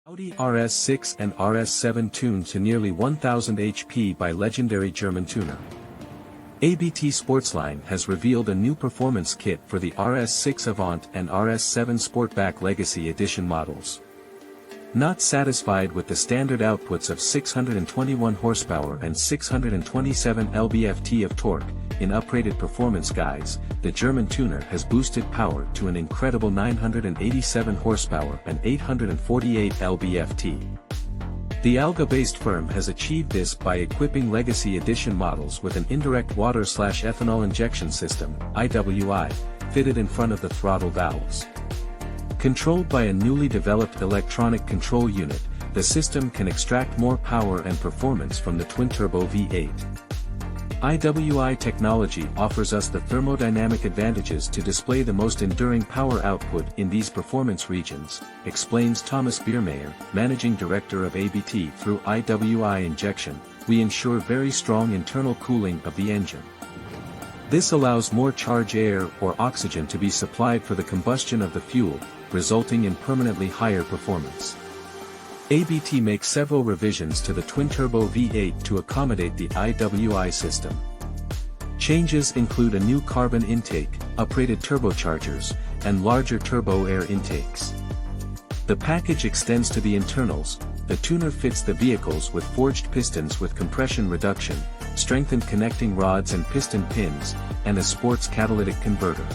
Audi RS6 and RS7 tuned to nearly 1000 HP by legendary German tuner. ABT Sportsline has revealed a new performance kit for the RS6 Avant and RS7 Sportback Legacy Edition models. Not satisfied with the standard outputs of 621 horsepower and 627 lb-ft of torque, in uprated performance guise, the German tuner has boosted power to an incredible 987 horsepower and 848 lb-ft. The Alga-based firm has achieved this by equipping Legacy Edition models with an indirect water/ethanol injection system, IWI, fitted in front of the throttle valves. Controlled by a newly developed electronic control unit, the system can extract more power and performance from the twin-turbo V8. IWI technology offers us the thermodynamic advantages to display the most enduring power output in these performance regions, explains Thomas Biermeier, Managing Director of ABT. Through IWI injection, we ensure very strong internal cooling of the engine. This allows more charge air or oxygen to be supplied for the combustion of the fuel, resulting in permanently higher performance. ABT makes several revisions to the twin-turbo V8 to accommodate the IWI system. Changes include a new carbon intake, uprated turbochargers, and larger turbo air intakes. The package extends to the internals. The tuner fits the vehicles with forged pistons with compression reduction, strengthened connecting rods and piston pins, and a sports catalytic converter.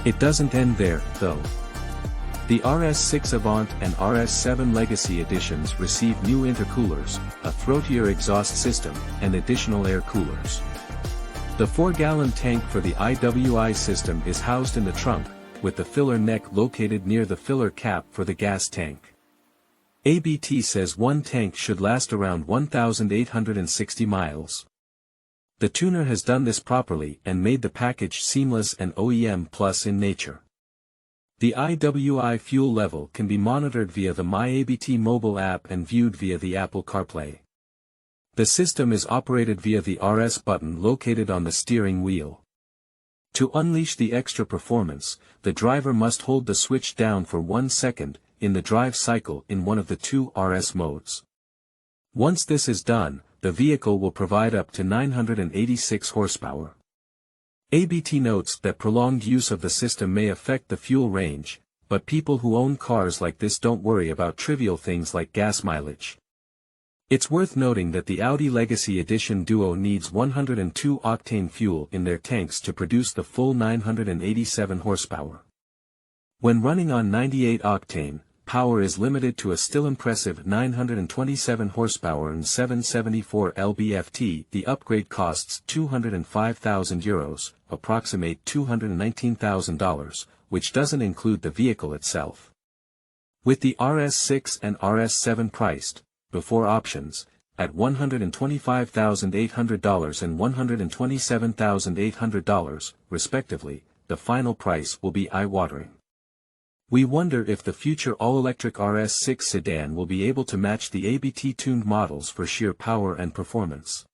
It doesn't end there, though. The RS6 Avant and RS7 Legacy Editions receive new intercoolers, a throatier exhaust system, and additional air coolers. The 4-gallon tank for the IWI system is housed in the trunk, with the filler neck located near the filler cap for the gas tank. ABT says one tank should last around 1,860 miles. The tuner has done this properly and made the package seamless and OEM plus in nature. The IWI fuel level can be monitored via the MyABT mobile app and viewed via the Apple CarPlay. The system is operated via the RS button located on the steering wheel. To unleash the extra performance, the driver must hold the switch down for 1 second, in the drive cycle in one of the two RS modes. Once this is done, the vehicle will provide up to 986 horsepower. ABT notes that prolonged use of the system may affect the fuel range, but people who own cars like this don't worry about trivial things like gas mileage. It's worth noting that the Audi Legacy Edition Duo needs 102-octane fuel in their tanks to produce the full 987 horsepower. When running on 98 octane, power is limited to a still impressive 927 horsepower and 774 lb-ft. The upgrade costs €205,000, approximate $219,000, which doesn't include the vehicle itself. With the RS6 and RS7 priced, before options, at $125,800 and $127,800, respectively, the final price will be eye-watering. We wonder if the future all-electric RS6 sedan will be able to match the ABT-tuned models for sheer power and performance.